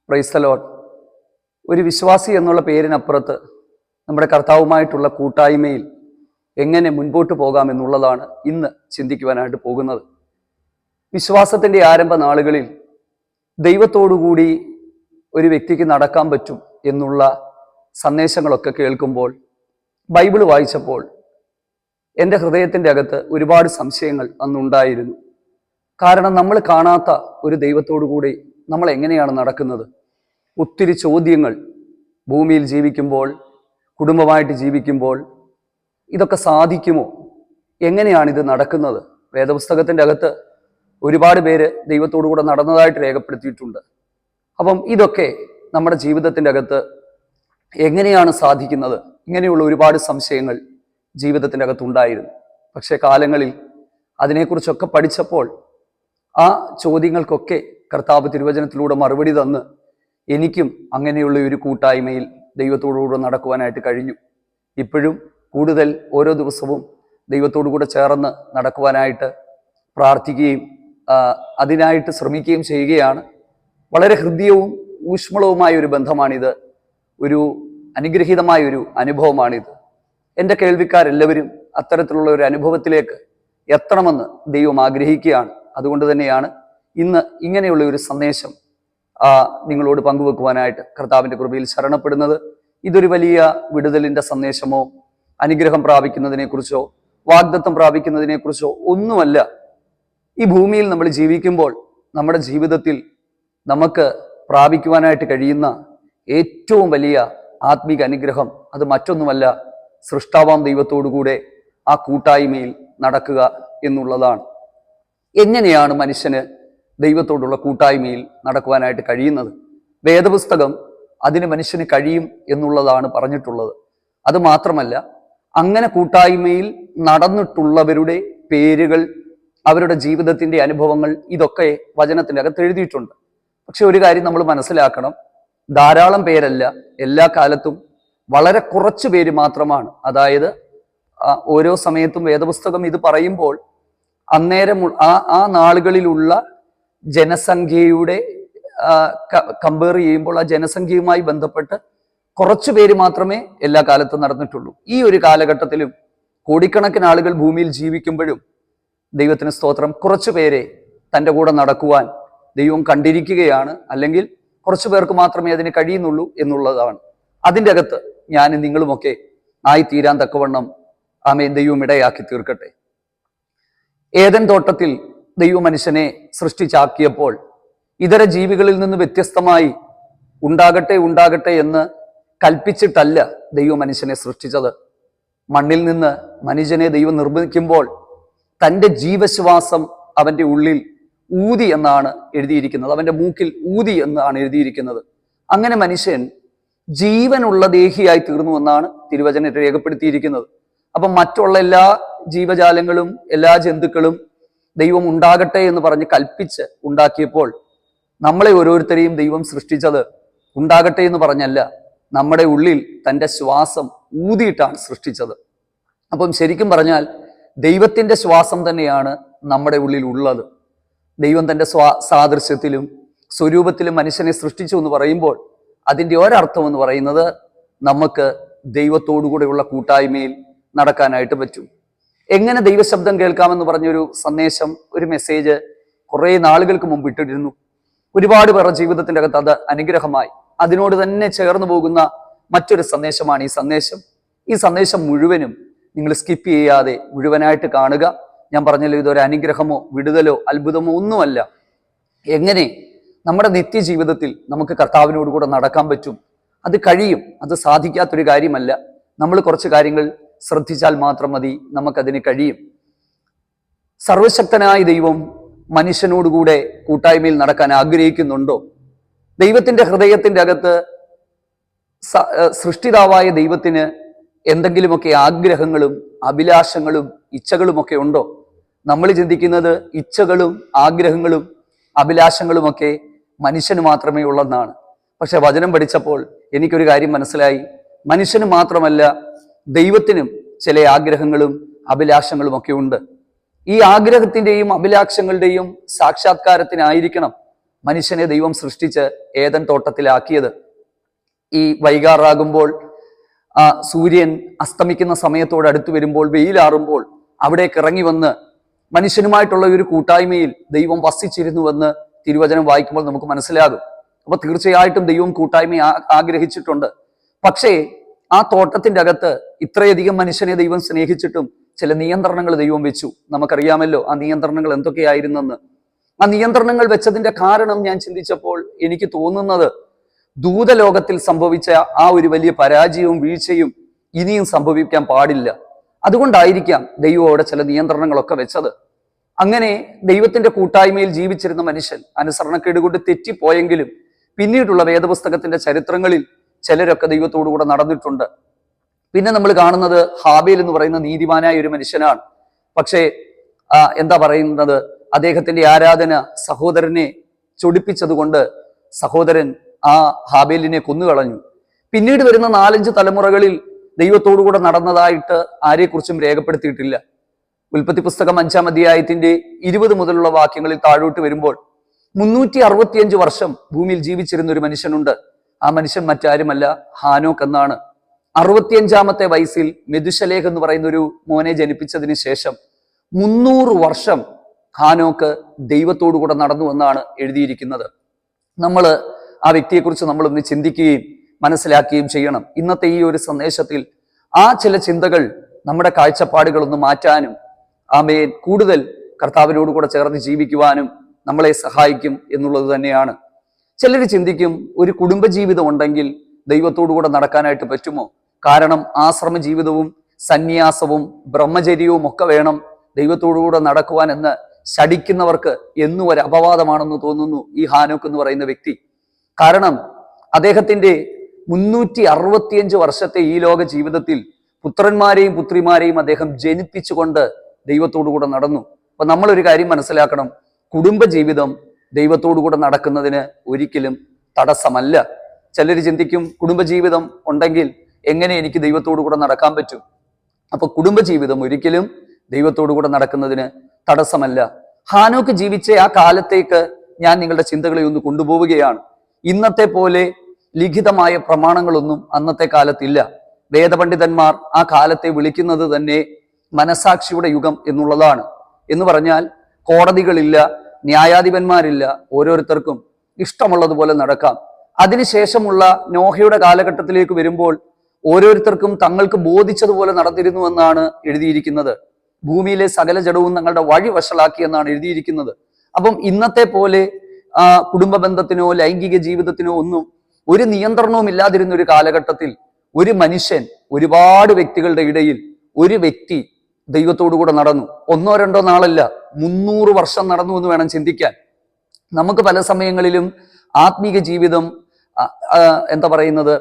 Praise the Lord. ഒരു വിശ്വാസി എന്നുള്ള പേരിനപ്പുറത്ത് നമ്മുടെ കർത്താവുമായിട്ടുള്ള കൂട്ടായ്മയിൽ എങ്ങനെ മുൻപോട്ട് പോകാം എന്നുള്ളതാണ് ഇന്ന് ചിന്തിക്കുവാനായിട്ട് പോകുന്നത്. വിശ്വാസത്തിൻ്റെ ആരംഭ നാളുകളിൽ ദൈവത്തോടുകൂടി ഒരു വ്യക്തിക്ക് നടക്കാൻ പറ്റും എന്നുള്ള സന്ദേശങ്ങളൊക്കെ കേൾക്കുമ്പോൾ, ബൈബിൾ വായിച്ചപ്പോൾ എൻ്റെ ഹൃദയത്തിൻ്റെ അകത്ത് ഒരുപാട് സംശയങ്ങൾ അന്നുണ്ടായിരുന്നു. കാരണം നമ്മൾ കാണാത്ത ഒരു ദൈവത്തോടു കൂടി നമ്മൾ എങ്ങനെയാണ് നടക്കുന്നത്? ഒത്തിരി ചോദ്യങ്ങൾ ഭൂമിയിൽ ജീവിക്കുമ്പോൾ, കുടുംബമായിട്ട് ജീവിക്കുമ്പോൾ ഇതൊക്കെ സാധിക്കുമോ? എങ്ങനെയാണിത് നടക്കുന്നത്? വേദപുസ്തകത്തിൻ്റെ അകത്ത് ഒരുപാട് പേര് ദൈവത്തോടു കൂടെ നടന്നതായിട്ട് രേഖപ്പെടുത്തിയിട്ടുണ്ട്. അപ്പം ഇതൊക്കെ നമ്മുടെ ജീവിതത്തിൻ്റെ അകത്ത് എങ്ങനെയാണ് സാധിക്കുന്നത്? ഇങ്ങനെയുള്ള ഒരുപാട് സംശയങ്ങൾ ജീവിതത്തിൻ്റെ അകത്തുണ്ടായിരുന്നു. പക്ഷേ കാലങ്ങളിൽ അതിനെക്കുറിച്ചൊക്കെ പഠിച്ചപ്പോൾ ആ ചോദ്യങ്ങൾക്കൊക്കെ കർത്താവ് തിരുവചനത്തിലൂടെ മറുപടി തന്ന് എനിക്കും അങ്ങനെയുള്ള ഒരു കൂട്ടായ്മയിൽ ദൈവത്തോടുകൂടെ നടക്കുവാനായിട്ട് കഴിഞ്ഞു. ഇപ്പോഴും കൂടുതൽ ഓരോ ദിവസവും ദൈവത്തോടു കൂടെ ചേർന്ന് നടക്കുവാനായിട്ട് പ്രാർത്ഥിക്കുകയും അതിനായിട്ട് ശ്രമിക്കുകയും ചെയ്യുകയാണ്. വളരെ ഹൃദ്യവും ഊഷ്മളവുമായ ഒരു ബന്ധമാണിത്. ഒരു അനുഗ്രഹീതമായ ഒരു അനുഭവമാണിത്. എൻ്റെ കേൾവിക്കാരെല്ലാവരും അത്തരത്തിലുള്ള ഒരു അനുഭവത്തിലേക്ക് എത്തണമെന്ന് ദൈവം ആഗ്രഹിക്കുകയാണ്. അതുകൊണ്ട് തന്നെയാണ് ഇന്ന് ഇങ്ങനെയുള്ള ഒരു സന്ദേശം നിങ്ങളോട് പങ്കുവെക്കുവാനായിട്ട് കർത്താവിൻ്റെ കൃപയിൽ ശരണപ്പെടുന്നത്. ഇതൊരു വലിയ വിടുതലിൻ്റെ സന്ദേശമോ അനുഗ്രഹം പ്രാപിക്കുന്നതിനെക്കുറിച്ചോ വാഗ്ദത്തം പ്രാപിക്കുന്നതിനെക്കുറിച്ചോ ഒന്നുമല്ല. ഈ ഭൂമിയിൽ നമ്മൾ ജീവിക്കുമ്പോൾ നമ്മുടെ ജീവിതത്തിൽ നമുക്ക് പ്രാപിക്കുവാനായിട്ട് കഴിയുന്ന ഏറ്റവും വലിയ ആത്മീക അനുഗ്രഹം അത് മറ്റൊന്നുമല്ല, സൃഷ്ടാവാം ദൈവത്തോടുകൂടെ ആ കൂട്ടായ്മയിൽ നടക്കുക എന്നുള്ളതാണ്. എങ്ങനെയാണ് മനുഷ്യന് ദൈവത്തോടുള്ള കൂട്ടായ്മയിൽ നടക്കുവാനായിട്ട് കഴിയുന്നത്? വേദപുസ്തകം അതിന് മനുഷ്യന് കഴിയും എന്നുള്ളതാണ് പറഞ്ഞിട്ടുള്ളത്. അത് മാത്രമല്ല, അങ്ങനെ കൂട്ടായ്മയിൽ നടന്നിട്ടുള്ളവരുടെ പേരുകൾ, അവരുടെ ജീവിതത്തിൻ്റെ അനുഭവങ്ങൾ ഇതൊക്കെ വചനത്തിൻ്റെ അകത്ത് എഴുതിയിട്ടുണ്ട്. പക്ഷെ ഒരു കാര്യം നമ്മൾ മനസ്സിലാക്കണം, ധാരാളം പേരല്ല, എല്ലാ കാലത്തും വളരെ കുറച്ച് പേര് മാത്രമാണ്. അതായത് ഓരോ സമയത്തും വേദപുസ്തകം ഇത് പറയുമ്പോൾ അന്നേരം ആ നാളുകളിലുള്ള ജനസംഖ്യയുടെ കമ്പയർ ചെയ്യുമ്പോൾ ആ ജനസംഖ്യയുമായി ബന്ധപ്പെട്ട് കുറച്ചു പേര് മാത്രമേ എല്ലാ കാലത്തും നടന്നിട്ടുള്ളൂ. ഈ ഒരു കാലഘട്ടത്തിലും കോടിക്കണക്കിന് ആളുകൾ ഭൂമിയിൽ ജീവിക്കുമ്പോഴും ദൈവത്തിന് സ്തോത്രം, കുറച്ചു പേരെ തൻ്റെ കൂടെ നടക്കുവാൻ ദൈവം കണ്ടിരിക്കുകയാണ്. അല്ലെങ്കിൽ കുറച്ചു പേർക്ക് മാത്രമേ അതിന് കഴിയുന്നുള്ളൂ എന്നുള്ളതാണ്. അതിൻ്റെ അകത്ത് ഞാനും നിങ്ങളുമൊക്കെ ആയിത്തീരാൻ തക്കവണ്ണം ആമേൻ ദൈവം ഇടയാക്കി തീർക്കട്ടെ. ഏദൻ തോട്ടത്തിൽ ദൈവം മനുഷ്യനെ സൃഷ്ടിച്ചാക്കിയപ്പോൾ ഇതര ജീവികളിൽ നിന്ന് വ്യത്യസ്തമായി ഉണ്ടാകട്ടെ എന്ന് കൽപ്പിച്ചിട്ടല്ല ദൈവം മനുഷ്യനെ സൃഷ്ടിച്ചത്. മണ്ണിൽ നിന്ന് മനുഷ്യനെ ദൈവം നിർമ്മിക്കുമ്പോൾ തൻ്റെ ജീവശ്വാസം അവൻ്റെ ഉള്ളിൽ ഊതി എന്നാണ് എഴുതിയിരിക്കുന്നത്. അവൻ്റെ മൂക്കിൽ ഊതി എന്നാണ് എഴുതിയിരിക്കുന്നത്. അങ്ങനെ മനുഷ്യൻ ജീവനുള്ള ദേഹിയായി തീർന്നു എന്നാണ് തിരുവചനം രേഖപ്പെടുത്തിയിരിക്കുന്നത്. അപ്പം മറ്റുള്ള എല്ലാ ജീവജാലങ്ങളും എല്ലാ ജന്തുക്കളും ദൈവം ഉണ്ടാകട്ടെ എന്ന് പറഞ്ഞ് കൽപ്പിച്ച് ഉണ്ടാക്കിയപ്പോൾ നമ്മളെ ഓരോരുത്തരെയും ദൈവം സൃഷ്ടിച്ചത് ഉണ്ടാകട്ടെ എന്ന് പറഞ്ഞല്ല, നമ്മുടെ ഉള്ളിൽ തൻ്റെ ശ്വാസം ഊതിയിട്ടാണ് സൃഷ്ടിച്ചത്. അപ്പം ശരിക്കും പറഞ്ഞാൽ ദൈവത്തിൻ്റെ ശ്വാസം തന്നെയാണ് നമ്മുടെ ഉള്ളിൽ ഉള്ളത്. ദൈവം തൻ്റെ സാദൃശ്യത്തിലും സ്വരൂപത്തിലും മനുഷ്യനെ സൃഷ്ടിച്ചു എന്ന് പറയുമ്പോൾ അതിൻ്റെ ഒരർത്ഥം എന്ന് പറയുന്നത് നമുക്ക് ദൈവത്തോടുകൂടെയുള്ള കൂട്ടായ്മയിൽ നടക്കാനായിട്ട് പറ്റും. എങ്ങനെ ദൈവശബ്ദം കേൾക്കാമെന്ന് പറഞ്ഞൊരു സന്ദേശം, ഒരു മെസ്സേജ് കുറേ നാളുകൾക്ക് മുമ്പ് ഇട്ടിരുന്നു. ഒരുപാട് പേരുടെ ജീവിതത്തിൻ്റെ അകത്ത് അത് അനുഗ്രഹമായി. അതിനോട് തന്നെ ചേർന്ന് പോകുന്ന മറ്റൊരു സന്ദേശമാണ് ഈ സന്ദേശം. ഈ സന്ദേശം മുഴുവനും നിങ്ങൾ സ്കിപ്പ് ചെയ്യാതെ മുഴുവനായിട്ട് കാണുക. ഞാൻ പറഞ്ഞല്ലോ, ഇതൊരു അനുഗ്രഹമോ വിടുതലോ അത്ഭുതമോ ഒന്നുമല്ല. എങ്ങനെ നമ്മുടെ നിത്യജീവിതത്തിൽ നമുക്ക് കർത്താവിനോട് കൂടെ നടക്കാൻ പറ്റും, അത് കഴിയും. അത് സാധിക്കാത്തൊരു കാര്യമല്ല. നമ്മൾ കുറച്ച് കാര്യങ്ങൾ ശ്രദ്ധിച്ചാൽ മാത്രം മതി, നമുക്കതിന് കഴിയും. സർവശക്തനായ ദൈവം മനുഷ്യനോടുകൂടെ കൂട്ടായ്മയിൽ നടക്കാൻ ആഗ്രഹിക്കുന്നുണ്ടോ? ദൈവത്തിൻ്റെ ഹൃദയത്തിൻ്റെ അകത്ത് സൃഷ്ടിതാവായ ദൈവത്തിന് എന്തെങ്കിലുമൊക്കെ ആഗ്രഹങ്ങളും അഭിലാഷങ്ങളും ഇച്ഛകളുമൊക്കെ ഉണ്ടോ? നമ്മൾ ചിന്തിക്കുന്നത് ഇച്ഛകളും ആഗ്രഹങ്ങളും അഭിലാഷങ്ങളുമൊക്കെ മനുഷ്യന് മാത്രമേ ഉള്ളെന്നാണ്. പക്ഷെ വചനം പഠിച്ചപ്പോൾ എനിക്കൊരു കാര്യം മനസ്സിലായി. മനുഷ്യന് മാത്രമല്ല, ദൈവത്തിനും ചില ആഗ്രഹങ്ങളും അഭിലാഷങ്ങളും ഒക്കെ ഉണ്ട്. ഈ ആഗ്രഹത്തിൻ്റെയും അഭിലാഷങ്ങളുടെയും സാക്ഷാത്കാരത്തിനായിരിക്കണം മനുഷ്യനെ ദൈവം സൃഷ്ടിച്ച് ഏദൻ തോട്ടത്തിലാക്കിയത്. ഈ വൈകാറാകുമ്പോൾ സൂര്യൻ അസ്തമിക്കുന്ന സമയത്തോട് അടുത്ത് വരുമ്പോൾ, വെയിലാറുമ്പോൾ അവിടേക്ക് ഇറങ്ങി വന്ന് മനുഷ്യനുമായിട്ടുള്ള ഒരു കൂട്ടായ്മയിൽ ദൈവം വസിച്ചിരുന്നുവെന്ന് തിരുവചനം വായിക്കുമ്പോൾ നമുക്ക് മനസ്സിലാകും. അപ്പൊ തീർച്ചയായിട്ടും ദൈവം കൂട്ടായ്മ ആഗ്രഹിച്ചിട്ടുണ്ട്. പക്ഷേ ആ തോട്ടത്തിന്റെ അകത്ത് ഇത്രയധികം മനുഷ്യനെ ദൈവം സ്നേഹിച്ചിട്ടും ചില നിയന്ത്രണങ്ങൾ ദൈവം വെച്ചു. നമുക്കറിയാമല്ലോ ആ നിയന്ത്രണങ്ങൾ എന്തൊക്കെയായിരുന്നെന്ന്. ആ നിയന്ത്രണങ്ങൾ വെച്ചതിന്റെ കാരണം ഞാൻ ചിന്തിച്ചപ്പോൾ എനിക്ക് തോന്നുന്നത് ദൂതലോകത്തിൽ സംഭവിച്ച ആ ഒരു വലിയ പരാജയവും വീഴ്ചയും ഇനിയും സംഭവിക്കാൻ പാടില്ല. അതുകൊണ്ടായിരിക്കാം ദൈവം അവിടെ ചില നിയന്ത്രണങ്ങളൊക്കെ വെച്ചത്. അങ്ങനെ ദൈവത്തിന്റെ കൂട്ടായ്മയിൽ ജീവിച്ചിരുന്ന മനുഷ്യൻ അനുസരണക്കേട് കൊണ്ട് തെറ്റിപ്പോയെങ്കിലും പിന്നീടുള്ള വേദപുസ്തകത്തിന്റെ ചരിത്രങ്ങളിൽ ചിലരൊക്കെ ദൈവത്തോടു കൂടെ നടന്നിട്ടുണ്ട്. പിന്നെ നമ്മൾ കാണുന്നത് ഹാബേൽ എന്ന് പറയുന്ന നീതിമാനായ ഒരു മനുഷ്യനാണ്. പക്ഷേ എന്താ പറയുന്നത്, അദ്ദേഹത്തിന്റെ ആരാധന സഹോദരനെ ചൊടിപ്പിച്ചത് കൊണ്ട് സഹോദരൻ ആ ഹാബേലിനെ കൊന്നുകളഞ്ഞു. പിന്നീട് വരുന്ന 4-5 തലമുറകളിൽ ദൈവത്തോടു കൂടെ നടന്നതായിട്ട് ആരെക്കുറിച്ചും രേഖപ്പെടുത്തിയിട്ടില്ല. ഉൽപ്പത്തി പുസ്തകം 5-ാം അധ്യായത്തിന്റെ 20 മുതലുള്ള വാക്യങ്ങളിൽ താഴോട്ട് വരുമ്പോൾ 365 വർഷം ഭൂമിയിൽ ജീവിച്ചിരുന്ന ഒരു മനുഷ്യനുണ്ട്. ആ മനുഷ്യൻ മറ്റാരുമല്ല, ഹാനോക്ക് എന്നാണ്. 65-ാമത്തെ വയസ്സിൽ മെതുശലേഹ് എന്ന് പറയുന്ന ഒരു മോനെ ജനിപ്പിച്ചതിന് ശേഷം 300 വർഷം ഹാനോക്ക് ദൈവത്തോടു കൂടെ നടന്നു എന്നാണ് എഴുതിയിരിക്കുന്നത്. നമ്മൾ ആ വ്യക്തിയെക്കുറിച്ച് നമ്മളൊന്ന് ചിന്തിക്കുകയും മനസ്സിലാക്കുകയും ചെയ്യണം. ഇന്നത്തെ ഈ ഒരു സന്ദേശത്തിൽ ആ ചില ചിന്തകൾ നമ്മുടെ കാഴ്ചപ്പാടുകളൊന്ന് മാറ്റാനും ആമേൻ കൂടുതൽ കർത്താവിനോട് കൂടെ ചേർന്ന് ജീവിക്കുവാനും നമ്മളെ സഹായിക്കും എന്നുള്ളത് തന്നെയാണ്. ചിലർ ചിന്തിക്കും, ഒരു കുടുംബജീവിതം ഉണ്ടെങ്കിൽ ദൈവത്തോടു കൂടെ നടക്കാനായിട്ട് പറ്റുമോ? കാരണം ആശ്രമ ജീവിതവും സന്യാസവും ബ്രഹ്മചര്യവും ഒക്കെ വേണം ദൈവത്തോടു കൂടെ നടക്കുവാൻ എന്ന് ശഠിക്കുന്നവർക്ക് എന്നും ഒരു അപവാദമാണെന്ന് തോന്നുന്നു ഈ ഹാനോക്ക് എന്ന് പറയുന്ന വ്യക്തി. കാരണം അദ്ദേഹത്തിന്റെ 365 വർഷത്തെ ഈ ലോക ജീവിതത്തിൽ പുത്രന്മാരെയും പുത്രിമാരെയും അദ്ദേഹം ജനിപ്പിച്ചുകൊണ്ട് ദൈവത്തോടു കൂടെ നടന്നു. അപ്പൊ നമ്മളൊരു കാര്യം മനസ്സിലാക്കണം, കുടുംബജീവിതം ദൈവത്തോടു കൂടെ നടക്കുന്നതിന് ഒരിക്കലും തടസ്സമല്ല. ചിലർ ചിന്തിക്കും, കുടുംബജീവിതം ഉണ്ടെങ്കിൽ എങ്ങനെ എനിക്ക് ദൈവത്തോടു കൂടെ നടക്കാൻ പറ്റും? അപ്പൊ കുടുംബജീവിതം ഒരിക്കലും ദൈവത്തോടു കൂടെ നടക്കുന്നതിന് തടസ്സമല്ല. ഹാനോക്ക് ജീവിച്ച ആ കാലത്തേക്ക് ഞാൻ നിങ്ങളുടെ ചിന്തകളെ ഒന്ന് കൊണ്ടുപോവുകയാണ്. ഇന്നത്തെ പോലെ ലിഖിതമായ പ്രമാണങ്ങളൊന്നും അന്നത്തെ കാലത്തില്ല. വേദപണ്ഡിതന്മാർ ആ കാലത്തെ വിളിക്കുന്നത് തന്നെ മനസാക്ഷിയുടെ യുഗം എന്നുള്ളതാണ്. എന്ന് പറഞ്ഞാൽ കോടതികളില്ല, ന്യായാധിപന്മാരില്ല, ഓരോരുത്തർക്കും ഇഷ്ടമുള്ളതുപോലെ നടക്കാം. അതിനുശേഷമുള്ള നോഹയുടെ കാലഘട്ടത്തിലേക്ക് വരുമ്പോൾ ഓരോരുത്തർക്കും തങ്ങൾക്ക് ബോധിച്ചതുപോലെ നടന്നിരുന്നു എന്നാണ് എഴുതിയിരിക്കുന്നത്. ഭൂമിയിലെ സകല ജഡവും തങ്ങളുടെ വഴി വഷളാക്കി എന്നാണ് എഴുതിയിരിക്കുന്നത്. അപ്പം ഇന്നത്തെ പോലെ കുടുംബ ബന്ധത്തിനോ ലൈംഗിക ജീവിതത്തിനോ ഒന്നും ഒരു നിയന്ത്രണവും ഇല്ലാതിരുന്ന ഒരു കാലഘട്ടത്തിൽ ഒരു മനുഷ്യൻ ഒരുപാട് വ്യക്തികളുടെ ഇടയിൽ ഒരു വ്യക്തി ദൈവത്തോടു കൂടെ നടന്നു. 1-2 നാളല്ല, 300 വർഷം നടന്നു എന്ന് വേണം ചിന്തിക്കാൻ. നമുക്ക് പല സമയങ്ങളിലും ആത്മീക ജീവിതം എന്താ പറയുന്നത്,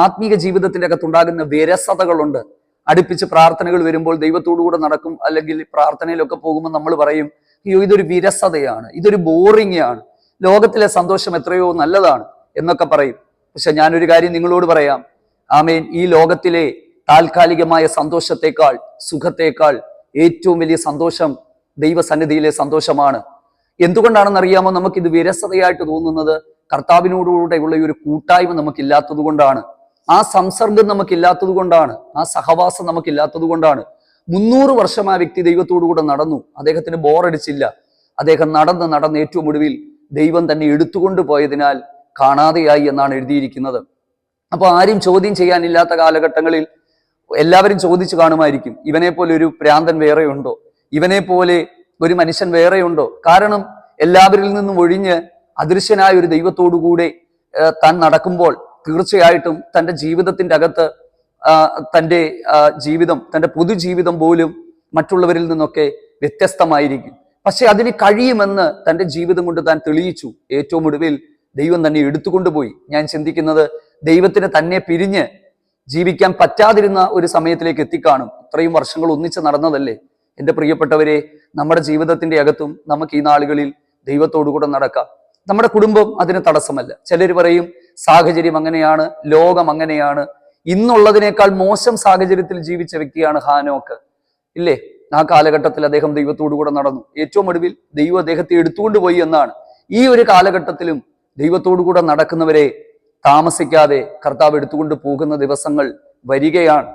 ആത്മീക ജീവിതത്തിന്റെ അകത്തുണ്ടാകുന്ന വിരസതകളുണ്ട്. അടുപ്പിച്ച് പ്രാർത്ഥനകൾ വരുമ്പോൾ ദൈവത്തോടു കൂടെ നടക്കും, അല്ലെങ്കിൽ പ്രാർത്ഥനയിലൊക്കെ പോകുമ്പോൾ നമ്മൾ പറയും, അയ്യോ ഇതൊരു വിരസതയാണ്, ഇതൊരു ബോറിംഗ് ആണ്, ലോകത്തിലെ സന്തോഷം എത്രയോ നല്ലതാണ് എന്നൊക്കെ പറയും. പക്ഷെ ഞാനൊരു കാര്യം നിങ്ങളോട് പറയാം, ആമേൻ, ഈ ലോകത്തിലെ താൽക്കാലികമായ സന്തോഷത്തെക്കാൾ സുഖത്തേക്കാൾ ഏറ്റവും വലിയ സന്തോഷം ദൈവസന്നിധിയിലെ സന്തോഷമാണ്. എന്തുകൊണ്ടാണെന്ന് അറിയാമോ നമുക്കിത് വിരസതയായിട്ട് തോന്നുന്നത്? കർത്താവിനോടുകൂടെയുള്ള ഒരു കൂട്ടായ്മ നമുക്കില്ലാത്തത് കൊണ്ടാണ്, ആ സംസർഗം നമുക്കില്ലാത്തത് കൊണ്ടാണ്, ആ സഹവാസം നമുക്കില്ലാത്തത് കൊണ്ടാണ്. 300 വർഷം ആ വ്യക്തി ദൈവത്തോടു കൂടെ നടന്നു. അദ്ദേഹത്തിന് ബോറടിച്ചില്ല. അദ്ദേഹം നടന്ന് ഏറ്റവും ഒടുവിൽ ദൈവം തന്നെ എടുത്തുകൊണ്ട് പോയതിനാൽ കാണാതെയായി എന്നാണ് എഴുതിയിരിക്കുന്നത്. അപ്പൊ ആരും ചോദ്യം ചെയ്യാനില്ലാത്ത കാലഘട്ടങ്ങളിൽ എല്ലാവരും ചോദിച്ചു കാണുമായിരിക്കും, ഇവനെ പോലെ ഒരു പ്രാന്തൻ വേറെയുണ്ടോ? ഇവനെ പോലെ ഒരു മനുഷ്യൻ വേറെയുണ്ടോ? കാരണം എല്ലാവരിൽ നിന്നും ഒഴിഞ്ഞ് അദൃശ്യനായ ഒരു ദൈവത്തോടു കൂടെ താൻ നടക്കുമ്പോൾ തീർച്ചയായിട്ടും തൻ്റെ ജീവിതത്തിന്റെ അകത്ത് തൻ്റെ ജീവിതം, തൻ്റെ പൊതുജീവിതം പോലും മറ്റുള്ളവരിൽ നിന്നൊക്കെ വ്യത്യസ്തമായിരിക്കും. പക്ഷെ അതിന് കഴിയുമെന്ന് തൻ്റെ ജീവിതം കൊണ്ട് താൻ തെളിയിച്ചു. ഏറ്റവും ഒടുവിൽ ദൈവം തന്നെ എടുത്തുകൊണ്ടുപോയി. ഞാൻ ചിന്തിക്കുന്നത്, ദൈവത്തിന് തന്നെ പിരിഞ്ഞ് ജീവിക്കാൻ പറ്റാതിരുന്ന ഒരു സമയത്തിലേക്ക് എത്തിക്കാണും. ഇത്രയും വർഷങ്ങൾ ഒന്നിച്ച് നടന്നതല്ലേ എൻ്റെ പ്രിയപ്പെട്ടവരെ. നമ്മുടെ ജീവിതത്തിന്റെ അകത്തും നമുക്ക് ഈ നാളുകളിൽ ദൈവത്തോടു കൂടെ നടക്കാം. നമ്മുടെ കുടുംബം അതിന് തടസ്സമല്ല. ചിലർ പറയും സാഹചര്യം അങ്ങനെയാണ്, ലോകം അങ്ങനെയാണ്. ഇന്നുള്ളതിനേക്കാൾ മോശം സാഹചര്യത്തിൽ ജീവിച്ച വ്യക്തിയാണ് ഹാനോക്ക്, ഇല്ലേ? ആ കാലഘട്ടത്തിൽ അദ്ദേഹം ദൈവത്തോടു കൂടെ നടന്നു. ഏറ്റവും ഒടുവിൽ ദൈവം അദ്ദേഹത്തെ എടുത്തുകൊണ്ടുപോയി എന്നാണ് ഈ ഒരു കാലഘട്ടത്തിലും ദൈവത്തോടു കൂടെ നടക്കുന്നവരെ താമസിക്കാതെ കർത്താവ് എടുത്തുകൊണ്ട് പോകുന്ന ദിവസങ്ങൾ വരികയാണ്.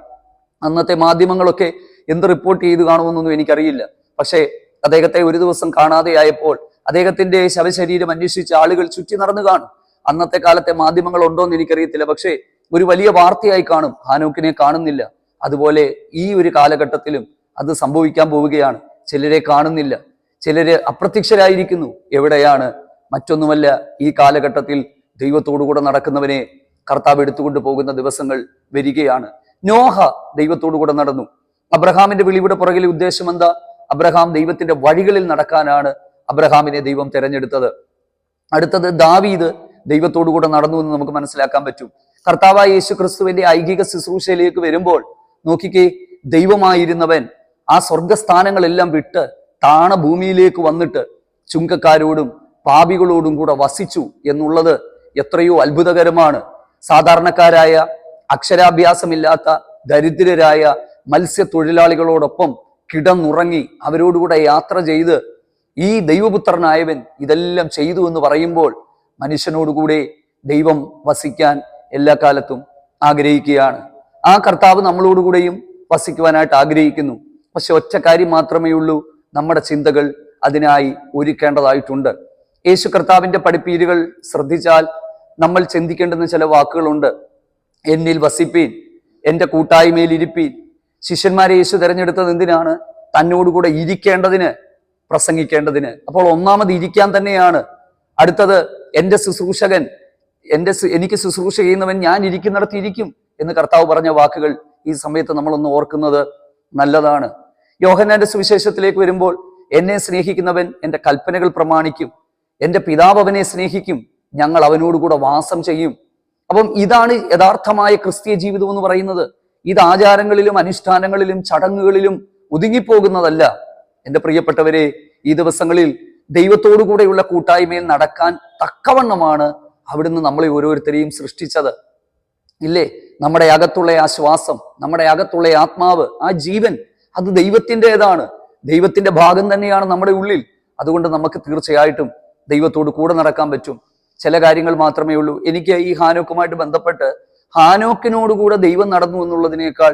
അന്നത്തെ മാധ്യമങ്ങളൊക്കെ എന്ത് റിപ്പോർട്ട് ചെയ്ത് കാണുമെന്നൊന്നും എനിക്കറിയില്ല. പക്ഷേ അദ്ദേഹത്തെ ഒരു ദിവസം കാണാതെയായപ്പോൾ അദ്ദേഹത്തിന്റെ ശവശരീരം അന്വേഷിച്ച് ആളുകൾ ചുറ്റി നടന്നു കാണും. അന്നത്തെ കാലത്തെ മാധ്യമങ്ങൾ ഉണ്ടോ എന്ന് എനിക്കറിയത്തില്ല. പക്ഷേ ഒരു വലിയ വാർത്തയായി കാണും, ഹാനോക്കിനെ കാണുന്നില്ല. അതുപോലെ ഈ ഒരു കാലഘട്ടത്തിലും അത് സംഭവിക്കാൻ പോവുകയാണ്. ചിലരെ കാണുന്നില്ല, ചിലര് അപ്രത്യക്ഷരായിരിക്കുന്നു. എവിടെയാണ്? മറ്റൊന്നുമല്ല, ഈ കാലഘട്ടത്തിൽ ദൈവത്തോടു കൂടെ നടക്കുന്നവനെ കർത്താവ് എടുത്തുകൊണ്ട് പോകുന്ന ദിവസങ്ങൾ വരികയാണ്. നോഹ ദൈവത്തോടു കൂടെ നടന്നു. അബ്രഹാമിന്റെ വിളിയുടെ പുറകിലെ ഉദ്ദേശം എന്താ? അബ്രഹാം ദൈവത്തിന്റെ വഴികളിൽ നടക്കാനാണ് അബ്രഹാമിനെ ദൈവം തിരഞ്ഞെടുത്തത്. അടുത്തത് ദാവീദ് ദൈവത്തോടു കൂടെ നടന്നു എന്ന് നമുക്ക് മനസ്സിലാക്കാൻ പറ്റും. കർത്താവായ യേശു ക്രിസ്തുവിന്റെ ഐഹിക ശുശ്രൂഷയിലേക്ക് വരുമ്പോൾ നോക്കിക്കേ, ദൈവമായിരുന്നവൻ ആ സ്വർഗസ്ഥാനങ്ങളെല്ലാം വിട്ട് താണ ഭൂമിയിലേക്ക് വന്നിട്ട് ചുങ്കക്കാരോടും പാപികളോടും കൂടെ വസിച്ചു എന്നുള്ളത് എത്രയോ അത്ഭുതകരമാണ്. സാധാരണക്കാരായ അക്ഷരാഭ്യാസമില്ലാത്ത ദരിദ്രരായ മത്സ്യത്തൊഴിലാളികളോടൊപ്പം കിടന്നുറങ്ങി അവരോടുകൂടെ യാത്ര ചെയ്ത് ഈ ദൈവപുത്രനായവൻ ഇതെല്ലാം ചെയ്തു എന്ന് പറയുമ്പോൾ മനുഷ്യനോടുകൂടെ ദൈവം വസിക്കാൻ എല്ലാ കാലത്തും ആഗ്രഹിക്കുകയാണ്. ആ കർത്താവ് നമ്മളോടുകൂടെയും വസിക്കുവാനായിട്ട് ആഗ്രഹിക്കുന്നു. പക്ഷെ ഒറ്റ കാര്യം മാത്രമേ ഉള്ളൂ, നമ്മുടെ ചിന്തകൾ അതിനായി ഒരുക്കേണ്ടതായിട്ടുണ്ട്. യേശു കർത്താവിന്റെ പഠിപ്പീരുകൾ ശ്രദ്ധിച്ചാൽ നമ്മൾ ചിന്തിക്കേണ്ടുന്ന ചില വാക്കുകളുണ്ട്. എന്നിൽ വസിപ്പീൻ, എന്റെ കൂട്ടായ്മയിൽ ഇരിപ്പീൻ. ശിഷ്യന്മാരെ യേശു തിരഞ്ഞെടുത്തത് എന്തിനാണ്? തന്നോടുകൂടെ ഇരിക്കേണ്ടതിന്, പ്രസംഗിക്കേണ്ടതിന്. അപ്പോൾ ഒന്നാമത് ഇരിക്കാൻ തന്നെയാണ്. അടുത്തത് എന്റെ ശുശ്രൂഷകൻ, എനിക്ക് ശുശ്രൂഷ ചെയ്യുന്നവൻ ഞാൻ ഇരിക്കുന്നിടത്ത് ഇരിക്കും എന്ന് കർത്താവ് പറഞ്ഞ വാക്കുകൾ ഈ സമയത്ത് നമ്മളൊന്ന് ഓർക്കുന്നത് നല്ലതാണ്. യോഹന്നാന്റെ സുവിശേഷത്തിലേക്ക് വരുമ്പോൾ എന്നെ സ്നേഹിക്കുന്നവൻ എന്റെ കൽപ്പനകൾ പ്രമാണിക്കും, എന്റെ പിതാവ് അവനെ സ്നേഹിക്കും, ഞങ്ങൾ അവനോടുകൂടെ വാസം ചെയ്യും. അപ്പം ഇതാണ് യഥാർത്ഥമായ ക്രിസ്തീയ ജീവിതം എന്ന് പറയുന്നത്. ഇത് ആചാരങ്ങളിലും അനുഷ്ഠാനങ്ങളിലും ചടങ്ങുകളിലും ഒതുങ്ങിപ്പോകുന്നതല്ല. എൻ്റെ പ്രിയപ്പെട്ടവരെ, ഈ ദിവസങ്ങളിൽ ദൈവത്തോടു കൂടെയുള്ള കൂട്ടായ്മയിൽ നടക്കാൻ തക്കവണ്ണമാണ് അവിടുന്ന് നമ്മളെ ഓരോരുത്തരെയും സൃഷ്ടിച്ചത്. ഇല്ലേ? നമ്മുടെ അകത്തുള്ള ആ ശ്വാസം, നമ്മുടെ അകത്തുള്ള ആത്മാവ്, ആ ജീവൻ, അത് ദൈവത്തിൻ്റെതാണ്. ദൈവത്തിന്റെ ഭാഗം തന്നെയാണ് നമ്മുടെ ഉള്ളിൽ. അതുകൊണ്ട് നമുക്ക് തീർച്ചയായിട്ടും ദൈവത്തോട് കൂടെ നടക്കാൻ പറ്റും. ചില കാര്യങ്ങൾ മാത്രമേ ഉള്ളൂ. എനിക്ക് ഈ ഹാനോക്കുമായിട്ട് ബന്ധപ്പെട്ട് ഹാനോക്കിനോടുകൂടെ ദൈവം നടന്നു എന്നുള്ളതിനേക്കാൾ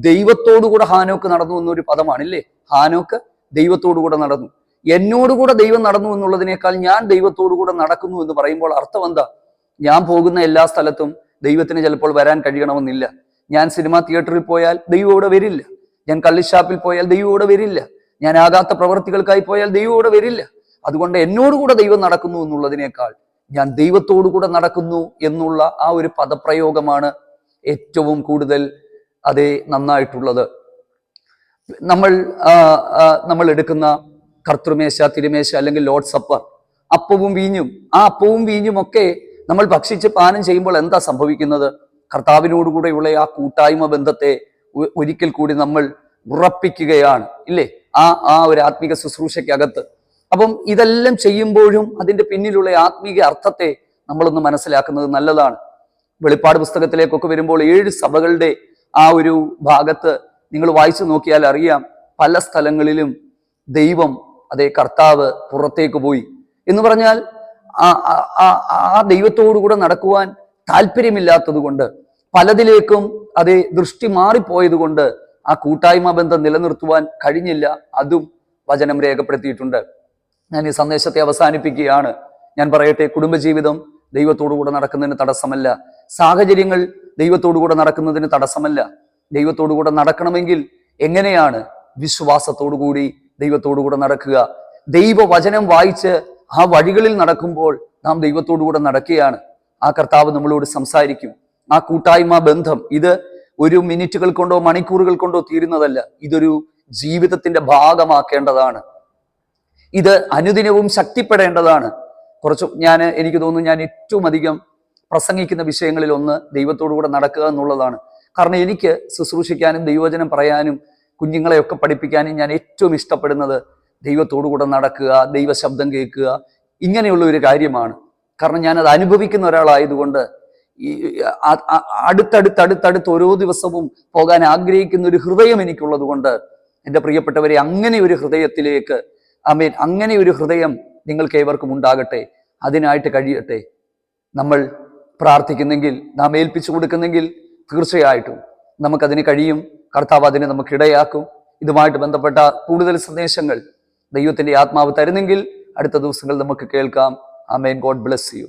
ദൈവത്തോടുകൂടെ ഹാനോക്ക് നടന്നു എന്നൊരു പദമാണില്ലേ. ഹാനോക്ക് ദൈവത്തോടുകൂടെ നടന്നു. എന്നോടുകൂടെ ദൈവം നടന്നു എന്നുള്ളതിനേക്കാൾ ഞാൻ ദൈവത്തോടുകൂടെ നടക്കുന്നു എന്ന് പറയുമ്പോൾ അർത്ഥം എന്താ? ഞാൻ പോകുന്ന എല്ലാ സ്ഥലത്തും ദൈവത്തിന് ചിലപ്പോൾ വരാൻ കഴിയണമെന്നില്ല. ഞാൻ സിനിമാ തിയേറ്ററിൽ പോയാൽ ദൈവം ഇവിടെ വരില്ല. ഞാൻ കള്ളിഷാപ്പിൽ പോയാൽ ദൈവം ഇവിടെ വരില്ല. ഞാൻ ആകാത്ത പ്രവർത്തികൾക്കായി പോയാൽ ദൈവം ഇവിടെ വരില്ല. അതുകൊണ്ട് എന്നോടുകൂടെ ദൈവം നടക്കുന്നു എന്നുള്ളതിനേക്കാൾ ഞാൻ ദൈവത്തോടുകൂടെ നടക്കുന്നു എന്നുള്ള ആ ഒരു പദപ്രയോഗമാണ് ഏറ്റവും കൂടുതൽ അതേ നന്നായിട്ടുള്ളത്. നമ്മൾ എടുക്കുന്ന കർത്തൃമേശ, തിരുമേശ അല്ലെങ്കിൽ ലോർഡ് സപ്പർ, അപ്പവും വീഞ്ഞും, ആ അപ്പവും വീഞ്ഞും ഒക്കെ നമ്മൾ ഭക്ഷിച്ച് പാനം ചെയ്യുമ്പോൾ എന്താ സംഭവിക്കുന്നത്? കർത്താവിനോടുകൂടെയുള്ള ആ കൂട്ടായ്മ ബന്ധത്തെ ഒരിക്കൽ കൂടി നമ്മൾ ഉറപ്പിക്കുകയാണ്, ഇല്ലേ? ആ ഒരു ആത്മീക ശുശ്രൂഷയ്ക്കകത്ത്. അപ്പം ഇതെല്ലാം ചെയ്യുമ്പോഴും അതിന്റെ പിന്നിലുള്ള ആത്മീക അർത്ഥത്തെ നമ്മളൊന്ന് മനസ്സിലാക്കുന്നത് നല്ലതാണ്. വെളിപ്പാട് പുസ്തകത്തിലേക്കൊക്കെ വരുമ്പോൾ 7 സഭകളുടെ ആ ഒരു ഭാഗത്ത് നിങ്ങൾ വായിച്ചു നോക്കിയാൽ അറിയാം, പല സ്ഥലങ്ങളിലും ദൈവം, അതേ കർത്താവ് പുറത്തേക്ക് പോയി എന്ന് പറഞ്ഞാൽ ആ ദൈവത്തോടുകൂടെ നടക്കുവാൻ താല്പര്യമില്ലാത്തത് കൊണ്ട്, പലതിലേക്കും അതേ ദൃഷ്ടി മാറിപ്പോയത് കൊണ്ട് ആ കൂട്ടായ്മ ബന്ധം നിലനിർത്തുവാൻ കഴിഞ്ഞില്ല. അതും വചനം രേഖപ്പെടുത്തിയിട്ടുണ്ട്. ഞാൻ ഈ സന്ദേശത്തെ അവസാനിപ്പിക്കുകയാണ്. ഞാൻ പറയട്ടെ, കുടുംബജീവിതം ദൈവത്തോടുകൂടെ നടക്കുന്നതിന് തടസ്സമല്ല. സാഹചര്യങ്ങൾ ദൈവത്തോടുകൂടെ നടക്കുന്നതിന് തടസ്സമല്ല. ദൈവത്തോടുകൂടെ നടക്കണമെങ്കിൽ എങ്ങനെയാണ്? വിശ്വാസത്തോടുകൂടി ദൈവത്തോടുകൂടെ നടക്കുക. ദൈവവചനം വായിച്ച് ആ വഴികളിൽ നടക്കുമ്പോൾ നാം ദൈവത്തോടുകൂടെ നടക്കുകയാണ്. ആ കർത്താവ് നമ്മളോട് സംസാരിക്കും. ആ കൂട്ടായ്മ ബന്ധം ഇത് ഒരു മിനിറ്റുകൾ കൊണ്ടോ മണിക്കൂറുകൾ കൊണ്ടോ തീരുന്നതല്ല. ഇതൊരു ജീവിതത്തിന്റെ ഭാഗമാക്കേണ്ടതാണ്. ഇത് അനുദിനവും ശക്തിപ്പെടേണ്ടതാണ്. എനിക്ക് തോന്നുന്നു ഞാൻ ഏറ്റവും അധികം പ്രസംഗിക്കുന്ന വിഷയങ്ങളിൽ ഒന്ന് ദൈവത്തോടുകൂടെ നടക്കുക എന്നുള്ളതാണ്. കാരണം എനിക്ക് ശുശ്രൂഷിക്കാനും ദൈവവചനം പറയാനും കുഞ്ഞുങ്ങളെയൊക്കെ പഠിപ്പിക്കാനും ഞാൻ ഏറ്റവും ഇഷ്ടപ്പെടുന്നത് ദൈവത്തോടുകൂടെ നടക്കുക, ദൈവശബ്ദം കേൾക്കുക, ഇങ്ങനെയുള്ള ഒരു കാര്യമാണ്. കാരണം ഞാനത് അനുഭവിക്കുന്ന ഒരാളായതുകൊണ്ട് അടുത്തടുത്ത് ഓരോ ദിവസവും പോകാൻ ആഗ്രഹിക്കുന്ന ഒരു ഹൃദയം എനിക്കുള്ളത് കൊണ്ട് എൻ്റെ പ്രിയപ്പെട്ടവരെ, അങ്ങനെ ഒരു ഹൃദയത്തിലേക്ക് അങ്ങനെ ഒരു ഹൃദയം നിങ്ങൾക്ക് ഏവർക്കും ഉണ്ടാകട്ടെ. അതിനായിട്ട് കഴിയട്ടെ. നമ്മൾ പ്രാർത്ഥിക്കുന്നെങ്കിൽ, നാം ഏൽപ്പിച്ചു കൊടുക്കുന്നെങ്കിൽ തീർച്ചയായിട്ടും നമുക്കതിന് കഴിയും. കർത്താവ് അതിന് നമുക്കിടയാക്കും. ഇതുമായിട്ട് ബന്ധപ്പെട്ട കൂടുതൽ സന്ദേശങ്ങൾ ദൈവത്തിൻ്റെ ആത്മാവ് തരുന്നെങ്കിൽ അടുത്ത ദിവസങ്ങൾ നമുക്ക് കേൾക്കാം. ആമേൻ. God bless U.